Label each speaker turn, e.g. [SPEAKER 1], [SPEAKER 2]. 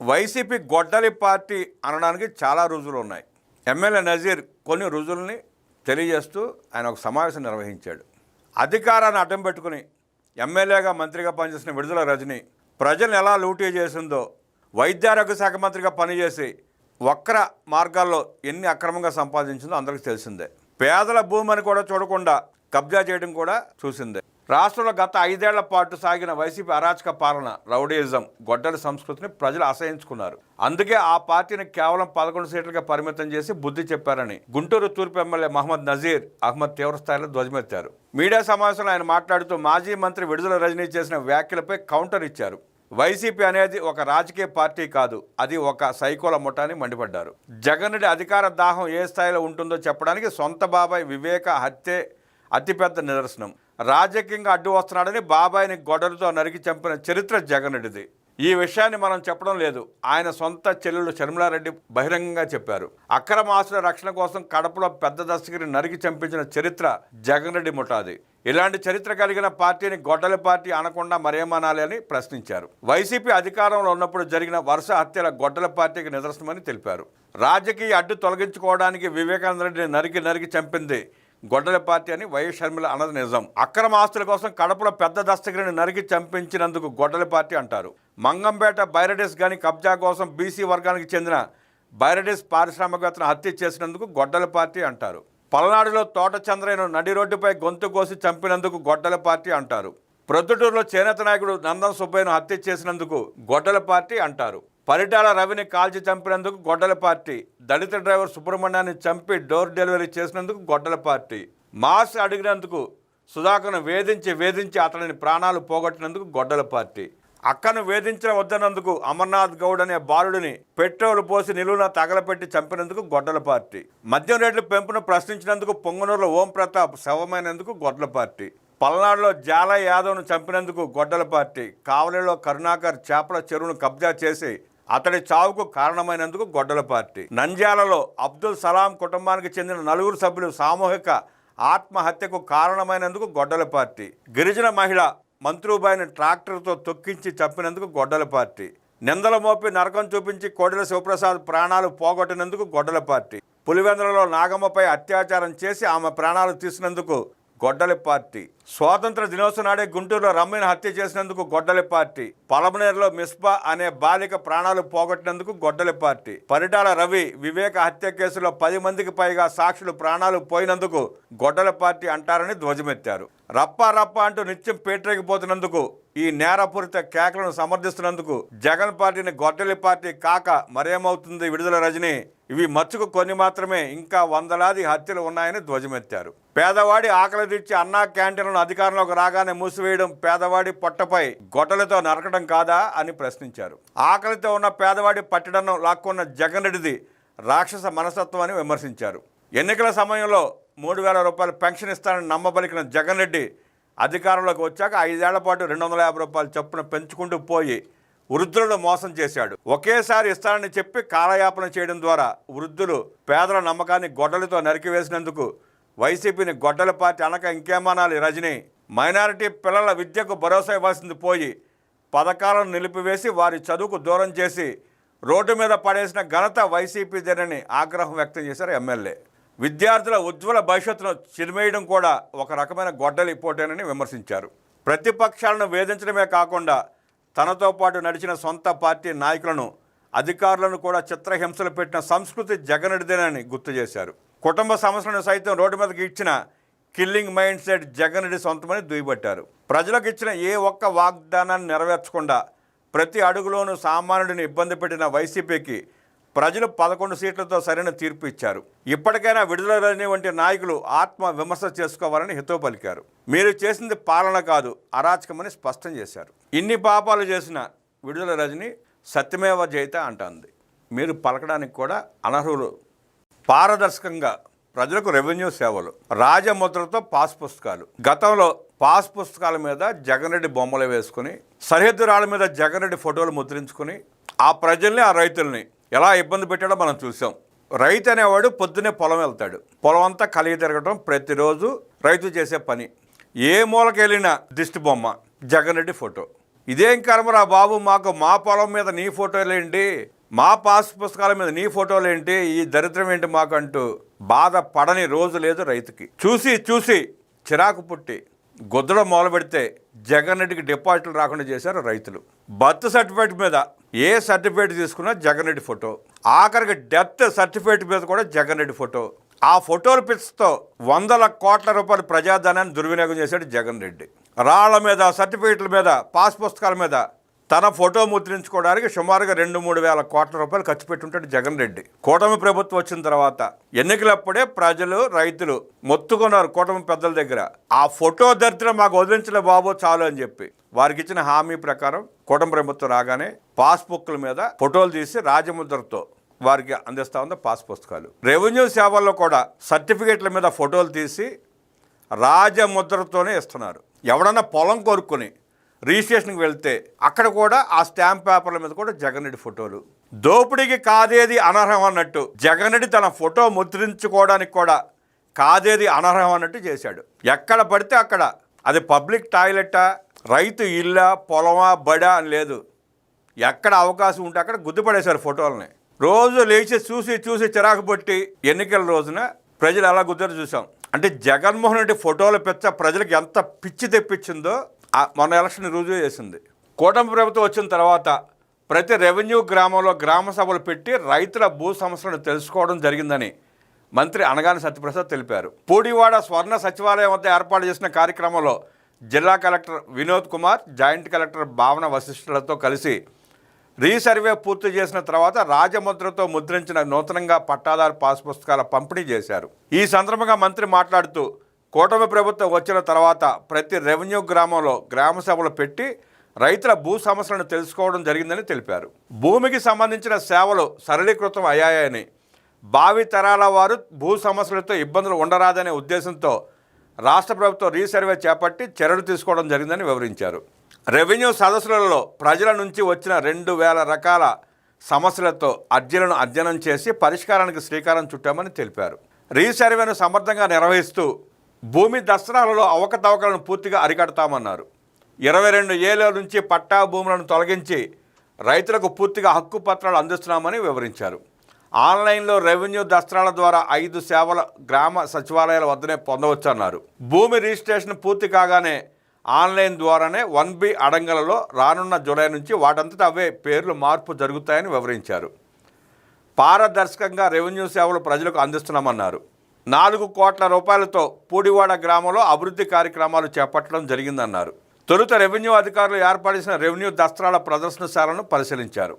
[SPEAKER 1] YCP గొడ్డలి party అనడానికి చాలా రుజువులు ఉన్నాయి. ఎమ్మెల్యే నజీర్ కొన్ని రుజువుల్ని తెలియజేస్తూ ఆయన ఒక సమావేశం నిర్వహించాడు. అధికారాన్ని అడ్డం పెట్టుకుని ఎమ్మెల్యేగా మంత్రిగా పనిచేసిన విడుదల రజని ప్రజలను ఎలా లూటీ చేసిందో, వైద్యారోగ్య శాఖ మంత్రిగా పనిచేసి వక్ర మార్గాల్లో ఎన్ని అక్రమంగా సంపాదించిందో అందరికీ తెలిసిందే. పేదల భూమిని కూడా చూడకుండా కబ్జా చేయడం కూడా చూసిందే. రాష్ట్రంలో గత 5 ఏళ్ల పాటు సాగిన వైసీపీ అరాచక పాలన, రౌడీయిజం, గొడ్డలి సంస్కృతిని ప్రజలు అసహించుకున్నారు. అందుకే ఆ పార్టీని కేవలం 11 సీట్లుగా పరిమితం చేసి బుద్ధి చెప్పారని గుంటూరు తూర్పు ఎమ్మెల్యే మహమ్మద్ నజీర్ అహ్మద్ తీవ్రస్థాయిలో ధ్వజమెత్తారు. మీడియా సమావేశంలో ఆయన మాట్లాడుతూ మాజీ మంత్రి విడుదల రజనీ చేసిన వ్యాఖ్యలపై కౌంటర్ ఇచ్చారు. వైసీపీ అనేది ఒక రాజకీయ పార్టీ కాదు, అది ఒక సైకోల ముఠాని మండిపడ్డారు. జగన్ రెడ్డి అధికార దాహం ఏ స్థాయిలో ఉంటుందో చెప్పడానికి సొంత బాబాయ్ వివేక హత్యే అతిపెద్ద నిదర్శనం. రాజకీయంగా అడ్డు వస్తున్నాడని బాబాయిని గొడ్డలతో నరికి చంపిన చరిత్ర జగన్ రెడ్డిది. ఈ విషయాన్ని మనం చెప్పడం లేదు, ఆయన సొంత చెల్లెలు షర్మిలారెడ్డి బహిరంగంగా చెప్పారు. అక్రమ ఆస్తుల రక్షణ కోసం కడపలో పెద్ద దస్తగిరిని నరికి చంపించిన చరిత్ర జగన్ రెడ్డి ముఠాది. ఇలాంటి చరిత్ర కలిగిన పార్టీని గొడ్డలి పార్టీ అనకుండా మరేమనాలి అని ప్రశ్నించారు. వైసీపీ అధికారంలో ఉన్నప్పుడు జరిగిన వరుస హత్యల గొడ్డలి పార్టీకి నిదర్శనమని తెలిపారు. రాజకీయ అడ్డు తొలగించుకోవడానికి వివేకానంద రెడ్డిని నరికి చంపింది గొడ్డలి పార్టీ అని వైఎస్ షర్మిల అన్నది నిజం. అక్రమ ఆస్తుల కోసం కడపలో పెద్ద దస్తగిరిని నరికి చంపించినందుకు గొడ్డలి పార్టీ అంటారు. మంగంపేట బైరడీస్ గని కబ్జా కోసం బీసీ వర్గానికి చెందిన బైరడీస్ పారిశ్రామికవేత్తను హత్య చేసినందుకు గొడ్డలి పార్టీ అంటారు. పల్నాడులో తోట చంద్రయ్యను నడి రోడ్డుపై గొంతు కోసి చంపినందుకు గొడ్డలి పార్టీ అంటారు. ప్రొద్దుటూరులో చేనేత నాయకుడు నందన్ సుబ్బయ్యను హత్య చేసినందుకు గొడ్డలి పార్టీ అంటారు. పరిటాల రవిని కాల్చి చంపినందుకు గొడ్డలి పార్టీ. దళిత డ్రైవర్ సుబ్రహ్మణ్యాన్ని చంపి డోర్ డెలివరీ చేసినందుకు గొడ్డలి పార్టీ. మాస్ అడిగినందుకు సుధాకర్ను వేధించి అతనిని ప్రాణాలు పోగొట్టినందుకు గొడ్డలి పార్టీ. అక్కను వేధించిన వద్దనందుకు అమర్నాథ్ గౌడ్ అనే బాలుడిని పెట్రోల్ పోసి నిలువున తగలపెట్టి చంపినందుకు గొడ్డలి పార్టీ. మద్యం రేట్ల పెంపును ప్రశ్నించినందుకు పొంగనూరులో ఓం ప్రతాప్ శవమైనందుకు గొడ్డలి పార్టీ. పల్నాడులో జాలయ్ యాదవ్ను చంపినందుకు గొడ్డలి పార్టీ. కావలిలో కరుణాకర్ చేపల చెరువును కబ్జా చేసి అతడి చావుకు కారణమైనందుకు గొడ్డలి పార్టీ. నంద్యాలలో అబ్దుల్ సలాం కుటుంబానికి చెందిన 4 సభ్యులు సామూహిక ఆత్మహత్యకు కారణమైనందుకు గొడ్డలి పార్టీ. గిరిజన మహిళ మంత్రుబాయిని ట్రాక్టర్తో తొక్కించి చంపినందుకు గొడ్డలి పార్టీ. నిందల మోపి నరకం చూపించి కోడెల శివప్రసాద్ ప్రాణాలు పోగొట్టినందుకు గొడ్డలి పార్టీ. పులివెందులలో నాగమ్మపై అత్యాచారం చేసి ఆమె ప్రాణాలు తీసినందుకు గొడ్డలి పార్టీ. స్వాతంత్ర దినోత్సవం నాడే గుంటూరులో రమ్మిని హత్య చేసినందుకు గొడ్డలి పార్టీ. పలమనేరులో మిస్బా అనే బాలిక ప్రాణాలు పోగొట్టినందుకు గొడ్డలి పార్టీ. పరిటాల రవి వివేక హత్య కేసులో 10 మందికి పైగా సాక్షులు ప్రాణాలు పోయినందుకు గొడ్డలి పార్టీ అంటారని ధ్వజమెత్తారు. రప్ప అంటూ నిత్యం పేటరేగిపోతున్నందుకు, ఈ నేరపూరిత కేకలను సమర్థిస్తున్నందుకు జగన్ పార్టీని గొడ్డలి పార్టీ కాక మరేమవుతుంది విడుదల రజని? ఇవి మచ్చుకు కొన్ని మాత్రమే, ఇంకా వందలాది హత్యలు ఉన్నాయని ధ్వజమెత్తారు. పేదవాడి ఆకలి తీర్చి అన్నా క్యాంటీన్లను అధికారంలోకి రాగానే మూసివేయడం పేదవాడి పొట్టపై గొడ్డలితో నరకడం కాదా అని ప్రశ్నించారు. ఆకలితో ఉన్న పేదవాడి పట్టడన్నం లాక్కున్న జగన్ రెడ్డిది రాక్షస మనస్తత్వం అని విమర్శించారు. ఎన్నికల సమయంలో 3,000 రూపాయలు పెన్షన్ ఇస్తానని నమ్మబలికిన జగన్ రెడ్డి అధికారంలోకి వచ్చాక 5 ఏళ్ల పాటు 250 రూపాయలు చొప్పున పెంచుకుంటూ పోయి వృద్ధులను మోసం చేశాడు. ఒకేసారి ఇస్తానని చెప్పి కాలయాపన చేయడం ద్వారా వృద్ధులు పేదల నమ్మకాన్ని గొడ్డలితో నరికివేసినందుకు వైసీపీని గొడ్డలి పార్టీ అనక ఇంకేమనాలి రజని? మైనారిటీ పిల్లల విద్యకు భరోసా ఇవ్వాల్సింది పోయి పథకాలను నిలిపివేసి వారి చదువుకు దూరం చేసి రోడ్డు మీద పడేసిన ఘనత వైసీపీదేనని ఆగ్రహం వ్యక్తం చేశారు ఎమ్మెల్యే. విద్యార్థుల ఉజ్వల భవిష్యత్తును చిరిమేయడం కూడా ఒక రకమైన గొడ్డలి పోటేనని విమర్శించారు. ప్రతిపక్షాలను వేధించడమే కాకుండా తనతో పాటు నడిచిన సొంత పార్టీ నాయకులను, అధికారులను కూడా చిత్రహింసలు పెట్టిన సంస్కృతి జగన్ రెడ్డిదేనని గుర్తు చేశారు. కుటుంబ సమస్యలను సైతం రోడ్డు మీదకి ఇచ్చిన killing mind set Jagan Reddy సొంతమని దుయ్యబట్టారు. ప్రజలకు ఇచ్చిన ఏ ఒక్క వాగ్దానాన్ని నెరవేర్చకుండా ప్రతి అడుగులోనూ సామాన్యుడిని ఇబ్బంది పెట్టిన వైసీపీకి ప్రజలు 11 సీట్లతో సరైన తీర్పు ఇచ్చారు. ఇప్పటికైనా విడుదల రజని వంటి నాయకులు ఆత్మ విమర్శ చేసుకోవాలని హితవు పలికారు. మీరు చేసింది పాలన కాదు, అరాచకమని స్పష్టం చేశారు. ఇన్ని పాపాలు చేసిన విడుదల రజని సత్యమేవ జయత అంటుంది. మీరు పలకడానికి కూడా అనర్హులు. పారదర్శకంగా ప్రజలకు రెవెన్యూ సేవలు, రాజముద్రతో పాస్ పుస్తకాలు. గతంలో పాస్ పుస్తకాల మీద జగన్ రెడ్డి బొమ్మలు వేసుకుని, సరిహద్దు రాళ్ళ మీద జగన్ రెడ్డి ఫోటోలు ముద్రించుకుని ఆ ప్రజల్ని, ఆ రైతుల్ని ఎలా ఇబ్బంది పెట్టాడో మనం చూసాం. రైతు అనేవాడు పొద్దున్నే పొలం వెళ్తాడు, పొలం అంతా కలిగి తిరగడం ప్రతిరోజు రైతు చేసే పని. ఏ మూలకి వెళ్ళిన దిష్టి బొమ్మ, జగన్ రెడ్డి ఫోటో. ఇదేం కర్మరా బాబు, మాకు మా పొలం మీద నీ ఫోటోలేంటి, మా పాస్ పుస్తకాల మీద నీ ఫోటోలేంటి, ఈ దరిద్రం ఏంటి మాకు అంటూ బాధపడని రోజు లేదు రైతుకి. చూసి చూసి చిరాకు పుట్టి గుద్దడం మొదలు పెడితే జగన్ రెడ్డికి డిపాజిట్లు రాకుండా చేశారు రైతులు. బర్త్ సర్టిఫికేట్ మీద ఏ సర్టిఫికేట్ తీసుకున్నా జగన్ రెడ్డి ఫోటో, ఆఖరికి డెత్ సర్టిఫికేట్ మీద కూడా జగన్ రెడ్డి ఫోటో. ఆ ఫోటోల పిచ్చితో వందల కోట్ల రూపాయల ప్రజాధనాన్ని దుర్వినియోగం చేశాడు జగన్ రెడ్డి. రాళ్ల మీద, సర్టిఫికేట్ల మీద, పాస్ పుస్తకాల మీద తన ఫోటో ముద్రించుకోవడానికి సుమారుగా 2-3 వేల కోట్ల రూపాయలు ఖర్చు పెట్టుంటాడు జగన్ రెడ్డి. కూటమి ప్రభుత్వం వచ్చిన తర్వాత ఎన్నికలప్పుడే ప్రజలు, రైతులు మొత్తుకున్నారు కూటమి పెద్దల దగ్గర, ఆ ఫోటో దరిద్రం మాకు వదిలించలే బాబు చాలు అని చెప్పి. వారికి ఇచ్చిన హామీ ప్రకారం కూటమి ప్రభుత్వం రాగానే పాస్బుక్ల మీద ఫోటోలు తీసి రాజముద్రతో వారికి అందిస్తూ ఉంది పాస్ పుస్తకాలు. రెవెన్యూ సేవల్లో కూడా సర్టిఫికేట్ల మీద ఫోటోలు తీసి రాజముద్రతోనే ఇస్తున్నారు. ఎవడన్నా పొలం కొనుక్కొని రిజిస్ట్రేషన్కి వెళ్తే అక్కడ కూడా ఆ స్టాంప్ పేపర్ల మీద కూడా జగన్ రెడ్డి ఫోటోలు. దోపిడీకి కాదేది అనర్హం అన్నట్టు జగన్ రెడ్డి తన ఫోటో ముద్రించుకోవడానికి కూడా కాదేది అనర్హం అన్నట్టు చేశాడు. ఎక్కడ పడితే అక్కడ, అది పబ్లిక్ టాయిలెటా, రైతు ఇల్లా, పొలమా, బడా అని లేదు, ఎక్కడ అవకాశం ఉంటే అక్కడ గుద్దుపడేశారు ఫోటోలని. రోజు లేచి చూసి చూసి చిరాకు పట్టి ఎన్నికల రోజున ప్రజలు ఎలా గుద్దరు చూసాం. అంటే జగన్మోహన్ రెడ్డి ఫోటోల పిచ్చ ప్రజలకు ఎంత పిచ్చి తెప్పించిందో మొన్న ఎలక్షన్ రుజువు చేసింది. కూటమి ప్రభుత్వం వచ్చిన తర్వాత ప్రతి రెవెన్యూ గ్రామంలో గ్రామ సభలు పెట్టి రైతుల భూ సమస్యలను తెలుసుకోవడం జరిగిందని మంత్రి అనగాని సత్యప్రసాద్ తెలిపారు. పూడివాడ స్వర్ణ సచివాలయం వద్ద ఏర్పాటు చేసిన కార్యక్రమంలో జిల్లా collector Vinod Kumar, joint collector భావన వశిష్ఠులతో కలిసి రీసర్వే పూర్తి చేసిన తర్వాత రాజముద్రతో ముద్రించిన నూతనంగా పట్టాదారు పాస్ పుస్తకాల పంపిణీ చేశారు. ఈ సందర్భంగా మంత్రి మాట్లాడుతూ కూటమి ప్రభుత్వం వచ్చిన తర్వాత ప్రతి రెవెన్యూ గ్రామంలో గ్రామ సభలు పెట్టి రైతుల భూ సమస్యలను తెలుసుకోవడం జరిగిందని తెలిపారు. భూమికి సంబంధించిన సేవలు సరళీకృతం అయ్యాయని, భావి తరాల వారు భూ సమస్యలతో ఇబ్బందులు ఉండరాదనే ఉద్దేశంతో రాష్ట్ర ప్రభుత్వం రీసర్వే చేపట్టి చర్యలు తీసుకోవడం జరిగిందని వివరించారు. రెవెన్యూ సదస్సులలో ప్రజల నుంచి వచ్చిన 2000 రకాల సమస్యలతో అర్జీలను అధ్యయనం చేసి పరిష్కారానికి శ్రీకారం చుట్టామని తెలిపారు. రీసర్వేను సమర్థంగా నిర్వహిస్తూ భూమి దస్త్రాలలో అవకతవకలను పూర్తిగా అరికడతామన్నారు. 22 ఏళ్ల నుంచి పట్టా భూములను తొలగించి రైతులకు పూర్తిగా హక్కు పత్రాలు అందిస్తున్నామని వివరించారు. ఆన్లైన్లో రెవెన్యూ దస్త్రాల ద్వారా 5 సేవల గ్రామ సచివాలయాల వద్దనే పొందవచ్చన్నారు. భూమి రిజిస్ట్రేషన్ పూర్తి కాగానే ఆన్లైన్ ద్వారానే 1B అడంగలలో రానున్న జూలై నుంచి వాటంతటా అవే పేర్లు మార్పు జరుగుతాయని వివరించారు. పారదర్శకంగా రెవెన్యూ సేవలు ప్రజలకు అందిస్తున్నామన్నారు. 4 కోట్ల రూపాయలతో పూడివాడ గ్రామంలో అభివృద్ధి కార్యక్రమాలు చేపట్టడం జరిగిందన్నారు. తొలుత రెవెన్యూ అధికారులు ఏర్పాటు చేసిన రెవెన్యూ దస్త్రాల ప్రదర్శనశాలను పరిశీలించారు.